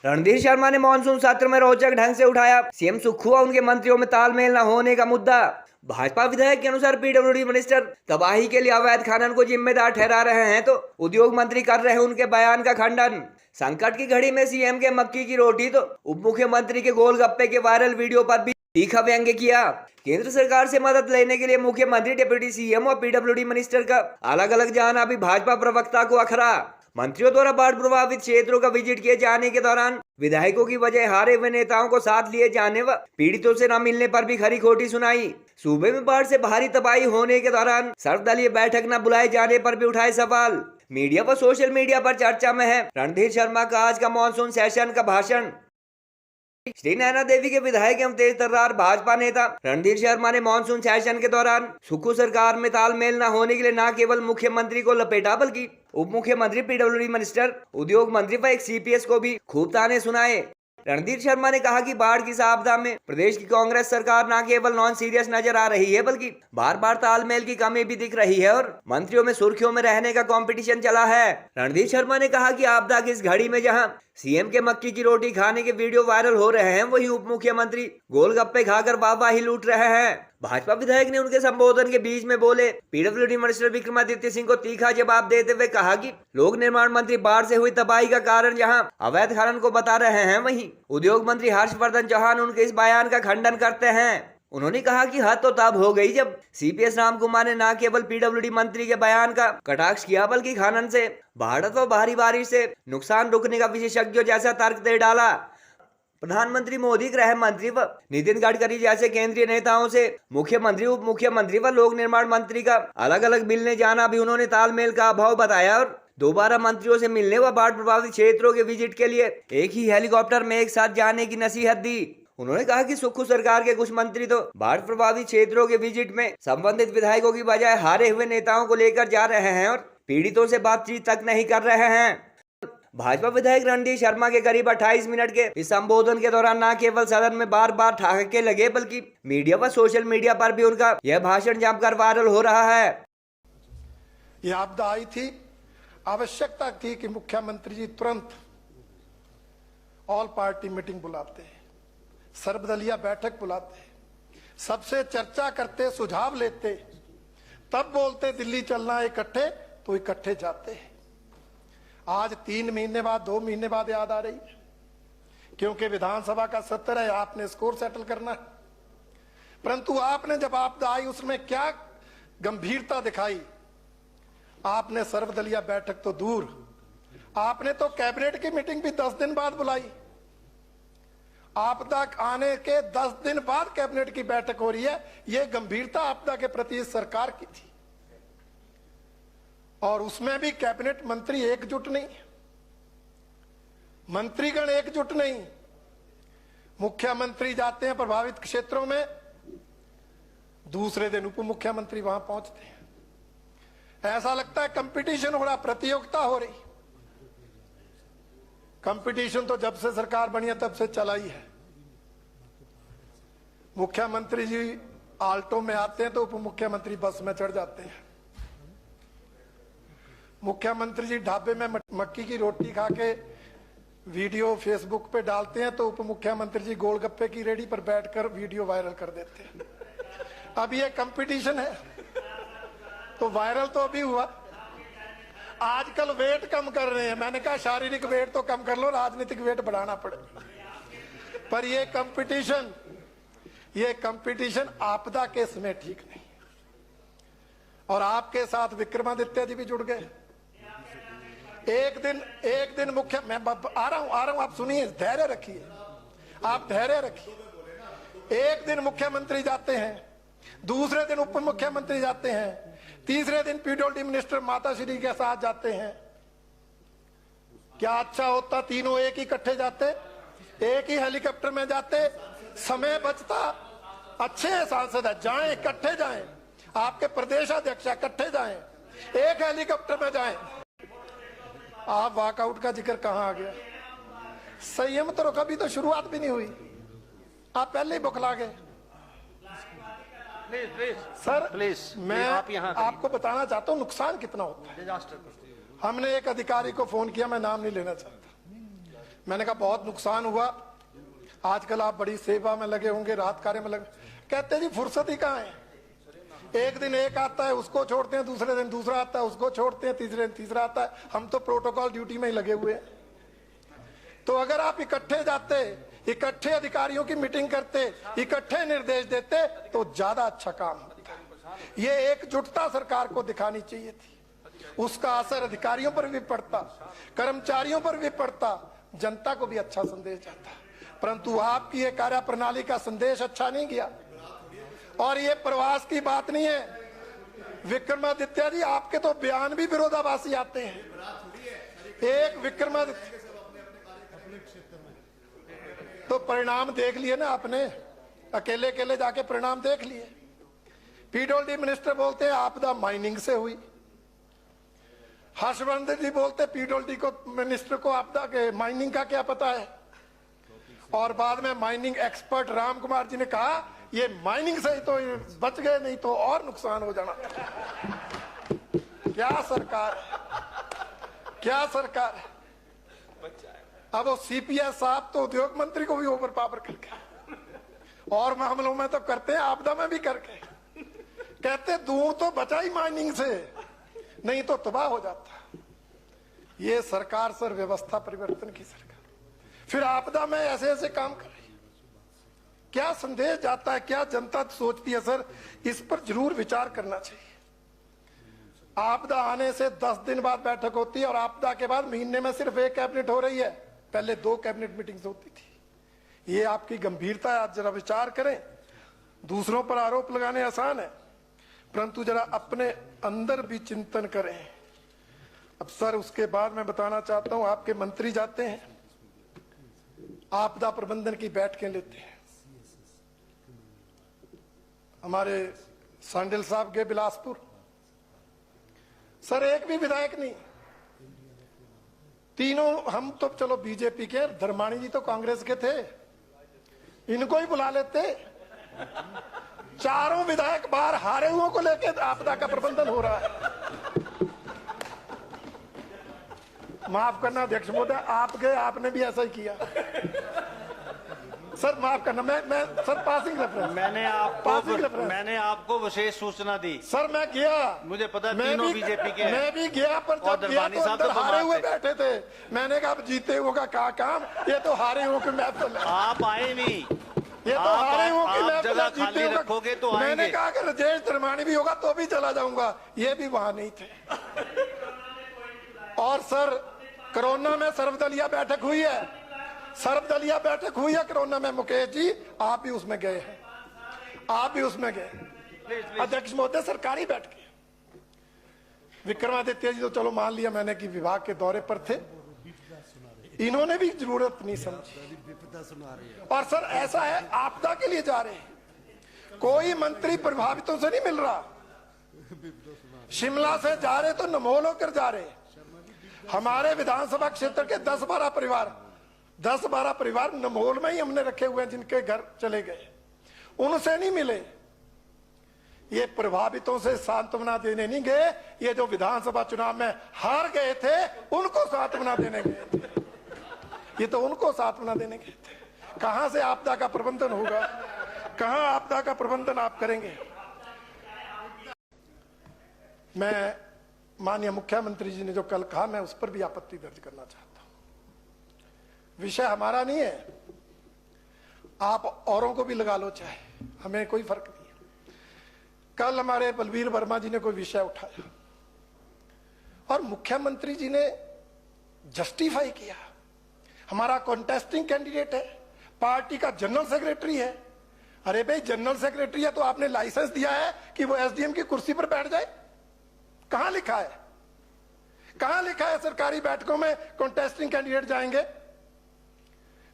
रणधीर शर्मा ने मानसून सत्र में रोचक ढंग से उठाया सीएम सुक्खू व उनके मंत्रियों में तालमेल न होने का मुद्दा। भाजपा विधायक के अनुसार पीडब्ल्यूडी मिनिस्टर तबाही के लिए अवैध खनन को जिम्मेदार ठहरा रहे हैं तो उद्योग मंत्री कर रहे हैं उनके बयान का खंडन। संकट की घड़ी में सीएम के मक्की की रोटी तो उप मुख्यमंत्री के गोलगप्पे के वायरल वीडियो पर भी तीखा व्यंग्य किया। केंद्र सरकार से मदद लेने के लिए मुख्यमंत्री, डिप्टी सीएम और पीडब्ल्यूडी मिनिस्टर का अलग अलग जाना अभी भाजपा प्रवक्ता को अखरा। मंत्रियों द्वारा बाढ़ प्रभावित क्षेत्रों का विजिट किए जाने के दौरान विधायकों की वजह हारे हुए नेताओं को साथ लिए जाने व पीड़ितों से न मिलने पर भी खरी खोटी सुनाई। सूबे में बाढ़ से भारी तबाही होने के दौरान सर्वदलीय बैठक न बुलाए जाने पर भी उठाए सवाल। मीडिया व सोशल मीडिया पर चर्चा में है रणधीर शर्मा का आज का मानसून सेशन का भाषण। श्री नैना देवी के विधायक एवं तेज तर्रार भाजपा नेता रणधीर शर्मा ने मानसून सेशन के दौरान सुक्खू सरकार में तालमेल न होने के लिए न केवल मुख्यमंत्री को लपेटा बल्कि उप मुख्यमंत्री, पीडब्ल्यूडी मिनिस्टर, उद्योग मंत्री व एक सीपीएस को भी खूब ताने सुनाए। रणधीर शर्मा ने कहा कि बाढ़ की इस आपदा में प्रदेश की कांग्रेस सरकार न केवल नॉन सीरियस नजर आ रही है बल्कि बार बार तालमेल की कमी भी दिख रही है और मंत्रियों में सुर्खियों में रहने का कंपटीशन चला है। रणधीर शर्मा ने कहा कि आपदा की इस घड़ी में जहां सीएम के मक्की की रोटी खाने के वीडियो वायरल हो रहे हैं वहीं उप मुख्यमंत्री गोलगप्पे खाकर वाहवाही लूट रहे हैं। भाजपा विधायक ने उनके संबोधन के बीच में बोले पीडब्ल्यूडी मिनिस्टर विक्रमादित्य सिंह को तीखा जवाब देते हुए कहा कि लोक निर्माण मंत्री बाढ़ से हुई तबाही का कारण जहां अवैध खनन को बता रहे हैं वहीं उद्योग मंत्री हर्षवर्धन चौहान उनके इस बयान का खंडन करते हैं। उन्होंने कहा कि हद तो तब हो गई जब सीपीएस राम कुमार ने न केवल पीडब्ल्यूडी मंत्री के बयान का कटाक्ष किया बल्कि खनन से बाढ़ व भारी बारिश से नुकसान रुकने का विशेषज्ञों जैसा तर्क दे डाला। प्रधानमंत्री मोदी, गृह मंत्री व नितिन गडकरी जैसे केंद्रीय नेताओं से मुख्यमंत्री, उप मुख्यमंत्री व लोक निर्माण मंत्री का अलग अलग मिलने जाना भी उन्होंने तालमेल का अभाव बताया और दोबारा मंत्रियों से मिलने व बाढ़ प्रभावित क्षेत्रों के विजिट के लिए एक ही हेलीकॉप्टर में एक साथ जाने की नसीहत दी। उन्होंने कहा कि सुक्खू सरकार के कुछ मंत्री तो बाढ़ प्रभावित क्षेत्रों के विजिट में संबंधित विधायकों की बजाय हारे हुए नेताओं को लेकर जा रहे हैं और पीड़ितों से बातचीत तक नहीं कर रहे हैं। भाजपा विधायक रणधीर शर्मा के करीब 28 मिनट के इस संबोधन के दौरान न केवल सदन में बार बार ठहाके लगे बल्कि मीडिया व सोशल मीडिया पर भी उनका यह भाषण जमकर वायरल हो रहा है। यह आपदा आई थी, आवश्यकता थी कि मुख्यमंत्री जी तुरंत ऑल पार्टी मीटिंग बुलाते, सर्वदलीय बैठक बुलाते, सबसे चर्चा करते, सुझाव लेते, तब बोलते दिल्ली चलना इकट्ठे, तो इकट्ठे जाते। आज 3 महीने बाद, 2 महीने बाद याद आ रही है क्योंकि विधानसभा का सत्र है, आपने स्कोर सेटल करना है। परंतु आपने जब आपदा आई उसमें क्या गंभीरता दिखाई। आपने सर्वदलीय बैठक तो दूर, आपने तो कैबिनेट की मीटिंग भी 10 दिन बाद बुलाई। आपदा आने के 10 दिन बाद कैबिनेट की बैठक हो रही है। यह गंभीरता आपदा के प्रति इस सरकार की थी और उसमें भी कैबिनेट मंत्री एकजुट नहीं, मंत्रीगण एकजुट नहीं। मुख्यमंत्री जाते हैं प्रभावित क्षेत्रों में, दूसरे दिन उप मुख्यमंत्री वहां पहुंचते हैं। ऐसा लगता है कंपटीशन हो रहा, प्रतियोगिता हो रही। कंपटीशन तो जब से सरकार बनी है तब से चला ही है। मुख्यमंत्री जी आल्टो में आते हैं तो उप मुख्यमंत्री बस में चढ़ जाते हैं। मुख्यमंत्री जी ढाबे में मक्की की रोटी खा के वीडियो फेसबुक पे डालते हैं तो उप मुख्यमंत्री जी गोलगप्पे की रेडी पर बैठकर वीडियो वायरल कर देते हैं। अब ये कंपटीशन है तो वायरल तो अभी हुआ। आजकल वेट कम कर रहे हैं, मैंने कहा शारीरिक वेट तो कम कर लो, राजनीतिक वेट बढ़ाना पड़े। पर ये कंपटीशन आपदा के समय ठीक नहीं। और आपके साथ विक्रमादित्य जी भी जुड़ गए। एक दिन मुख्य, मैं आ रहा हूं, आप सुनिए, धैर्य रखिए, आप धैर्य रखिए। एक दिन मुख्यमंत्री जाते हैं, दूसरे दिन उप मुख्यमंत्री जाते हैं, तीसरे दिन पीडब्ल्यूडी मिनिस्टर माता श्री के साथ जाते हैं। क्या अच्छा होता तीनों एक ही इकट्ठे जाते, एक ही हेलीकॉप्टर में जाते, समय बचता। अच्छे हैं सांसद है, जाएं, इकट्ठे जाएं, आपके प्रदेश अध्यक्ष इकट्ठे जाएं, एक हेलीकॉप्टर में जाएं। आप वॉकआउट का जिक्र कहां आ गया? संयम तो कभी तो शुरुआत भी नहीं हुई, आप पहले ही बुखला गए। सर प्लीज, मैं आपको बताना चाहता हूं नुकसान कितना होता है। हमने एक अधिकारी को फोन किया, मैं नाम नहीं लेना चाहता, मैंने कहा बहुत नुकसान हुआ, आजकल आप बड़ी सेवा में लगे होंगे, राहत कार्य में लगे। कहते जी फुर्सत ही कहाँ है, एक दिन एक आता है उसको छोड़ते हैं, दूसरे दिन दूसरा आता है उसको छोड़ते हैं, तीसरे दिन तीसरा आता है। हम तो प्रोटोकॉल ड्यूटी में ही लगे हुए हैं। तो अगर आप इकट्ठे जाते, इकट्ठे अधिकारियों की मीटिंग करते, इकट्ठे निर्देश देते तो ज्यादा अच्छा काम होता। ये एकजुटता सरकार को दिखानी चाहिए थी, उसका असर अधिकारियों पर भी पड़ता, कर्मचारियों पर भी पड़ता, जनता को भी अच्छा संदेश जाता। परंतु आपकी ये कार्य प्रणाली का संदेश अच्छा नहीं गया। और ये प्रवास की बात नहीं है, विक्रमादित्य जी आपके तो बयान भी विरोधाभासी आते हैं। एक विक्रमादित्य तो परिणाम देख लिए ना आपने, अकेले अकेले जाके परिणाम देख लिए। पीडब्ल्यूडी मिनिस्टर बोलते हैं आपदा माइनिंग से हुई, हर्षवर्धन जी बोलते पीडब्ल्यूडी को मिनिस्टर को आपदा के माइनिंग का क्या पता है। और बाद में माइनिंग एक्सपर्ट राम कुमार जी ने कहा ये माइनिंग से ही तो बच गए, नहीं तो और नुकसान हो जाना। क्या सरकार है, क्या सरकार है। अब वो सीपीएस साहब तो उद्योग मंत्री को भी ओवर पावर करके, और मामलों में तो करते हैं, आपदा में भी करके कहते दूर तो बचा ही माइनिंग से, नहीं तो तबाह हो जाता। ये सरकार सर व्यवस्था परिवर्तन की सरकार, फिर आपदा में ऐसे ऐसे काम कर रही है। क्या संदेश जाता है, क्या जनता सोचती है सर, इस पर जरूर विचार करना चाहिए। आपदा आने से 10 दिन बाद बैठक होती है और आपदा के बाद महीने में सिर्फ एक कैबिनेट हो रही है, पहले 2 कैबिनेट मीटिंग्स होती थी। ये आपकी गंभीरता है, आप जरा विचार करें। दूसरों पर आरोप लगाने आसान है, परंतु जरा अपने अंदर भी चिंतन करें। अब सर उसके बाद मैं बताना चाहता हूं, आपके मंत्री जाते हैं आपदा प्रबंधन की बैठकें लेते हैं। हमारे सांडिल साहब गए बिलासपुर, सर एक भी विधायक नहीं, तीनों, हम तो चलो बीजेपी के, धर्माणी जी तो कांग्रेस के थे, इनको ही बुला लेते। चारों विधायक बाहर हारे हुओं को लेकर आपदा का प्रबंधन हो रहा है। माफ करना अध्यक्ष महोदय, आप गए, आपने भी ऐसा ही किया। सर माफ करना, मैं सर पासिंग रेफरेंस, मैंने आपको विशेष सूचना दी। सर मैं गया, मुझे पता तीनों बीजेपी के, मैं भी गया, पर जब गया तो अंदर हारे हुए बैठे थे। मैंने कहा अब जीते हुओं का क्या काम, ये तो हारे हुओं के महफिल है। आप आए नहीं, ये तो हारे हुओं की महफिल है, खाली जीते रखोगे तो आएंगे। मैंने कहा कि राजेश धर्माणी भी होगा तो भी चला जाऊंगा, ये भी वहां नहीं थे। और सर कोरोना में सर्वदलीय बैठक हुई है, सर्वदलीय बैठक हुई है कोरोना में, मुकेश जी आप भी उसमें गए हैं, आप भी उसमें गए। अध्यक्ष महोदय सरकारी बैठ गए, विक्रमादित्य जी तो चलो मान लिया मैंने कि विभाग के दौरे पर थे, इन्होंने भी जरूरत नहीं समझी। और सर ऐसा है, आपदा के लिए जा रहे हैं, कोई मंत्री प्रभावितों से नहीं मिल रहा। शिमला से जा रहे तो नमोल होकर जा रहे। हमारे विधानसभा क्षेत्र के 10-12 परिवार नमोल में ही हमने रखे हुए हैं, जिनके घर चले गए, उनसे नहीं मिले। ये प्रभावितों से सांत्वना देने नहीं गए, ये जो विधानसभा चुनाव में हार गए थे उनको सांत्वना देने गए थे, ये तो उनको सांत्वना देने गए थे। कहां से आपदा का प्रबंधन होगा, कहां आपदा का प्रबंधन आप करेंगे। मैं माननीय मुख्यमंत्री जी ने जो कल कहा, मैं उस पर भी आपत्ति दर्ज करना चाहता हूं। विषय हमारा नहीं है, आप औरों को भी लगा लो चाहे, हमें कोई फर्क नहीं है। कल हमारे बलवीर वर्मा जी ने कोई विषय उठाया और मुख्यमंत्री जी ने जस्टिफाई किया, हमारा कॉन्टेस्टिंग कैंडिडेट है, पार्टी का जनरल सेक्रेटरी है। अरे भाई जनरल सेक्रेटरी है तो आपने लाइसेंस दिया है कि वो एसडीएम की कुर्सी पर बैठ जाए? कहां लिखा है, कहां लिखा है सरकारी बैठकों में कॉन्टेस्टिंग कैंडिडेट जाएंगे?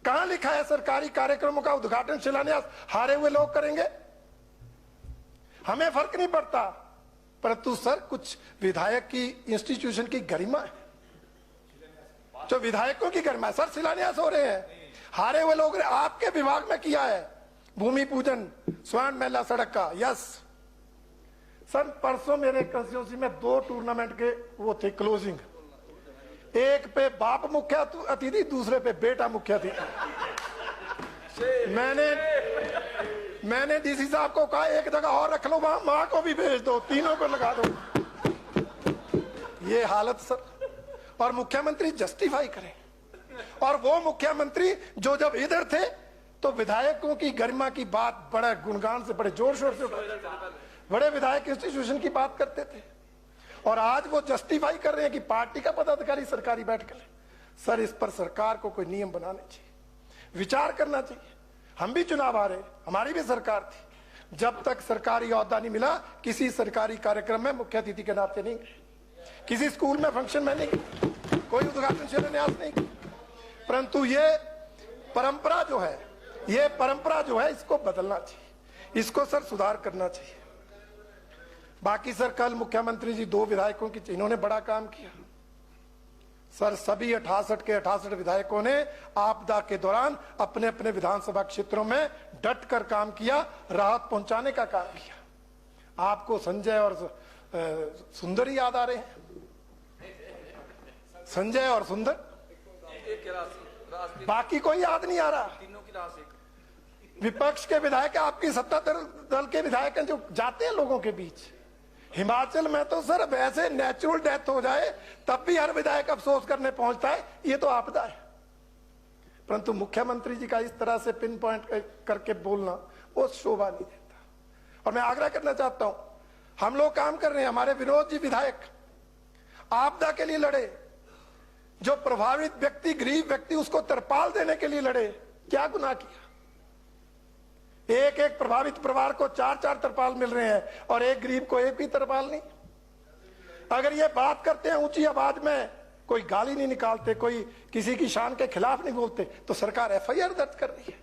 कहां लिखा है सरकारी कार्यक्रमों का उद्घाटन शिलान्यास हारे हुए लोग करेंगे? हमें फर्क नहीं पड़ता, परंतु सर कुछ विधायक की इंस्टीट्यूशन की गरिमा है, जो विधायकों की गरिमा है। सर शिलान्यास हो रहे हैं, हारे हुए लोग आपके विभाग में किया है, भूमि पूजन स्वर्ण मेला सड़क का, यस। सर परसों मेरे कंस्टिट्यूंसी में 2 टूर्नामेंट के वो थे क्लोजिंग, एक पे बाप मुख्य अतिथि, दूसरे पे बेटा मुख्य अतिथि। मैंने डीसी साहब को कहा एक जगह और रख लो, वहां मां को भी भेज दो, तीनों को लगा दो। ये हालत सर। और मुख्यमंत्री जस्टिफाई करें, और वो मुख्यमंत्री जो जब इधर थे तो विधायकों की गरिमा की बात बड़े गुणगान से, बड़े जोर शोर से, बड़े विधायक इंस्टीट्यूशन की बात करते थे, और आज वो जस्टिफाई कर रहे हैं कि पार्टी का पदाधिकारी सरकारी बैठ कर। सर इस पर सरकार को कोई नियम बनाने चाहिए, विचार करना चाहिए। हम भी चुनाव आ रहे, हमारी भी सरकार थी, जब तक सरकारी ओहदा नहीं मिला किसी सरकारी कार्यक्रम में मुख्य अतिथि के नाते नहीं गए, किसी स्कूल में फंक्शन में नहीं, कोई उद्घाटन शिलान्यास नहीं। परंतु ये परंपरा जो है, इसको बदलना चाहिए, इसको सर सुधार करना चाहिए। बाकी सर कल मुख्यमंत्री जी 2 विधायकों की, इन्होंने बड़ा काम किया सर। सभी 68 के 68 विधायकों ने आपदा के दौरान अपने अपने विधानसभा क्षेत्रों में डट कर काम किया, राहत पहुंचाने का काम किया। आपको संजय और सुंदर याद आ रहे हैं? संजय और सुंदर, बाकी कोई याद नहीं आ रहा। विपक्ष के विधायक, आपकी सत्ता दल के विधायक जो जाते हैं लोगों के बीच। हिमाचल में तो सर वैसे नेचुरल डेथ हो जाए तब भी हर विधायक अफसोस करने पहुंचता है, ये तो आपदा है। परंतु मुख्यमंत्री जी का इस तरह से पिन पॉइंट करके बोलना वो शोभा नहीं देता। और मैं आग्रह करना चाहता हूं, हम लोग काम कर रहे हैं, हमारे विनोद जी विधायक आपदा के लिए लड़े, जो प्रभावित व्यक्ति, गरीब व्यक्ति, उसको तरपाल देने के लिए लड़े। क्या गुनाह किया? एक एक प्रभावित परिवार को 4-4 तरपाल मिल रहे हैं और एक गरीब को एक भी तरपाल नहीं। अगर ये बात करते हैं ऊंची आवाज में, कोई गाली नहीं निकालते, कोई किसी की शान के खिलाफ नहीं बोलते, तो सरकार FIR दर्ज कर रही है।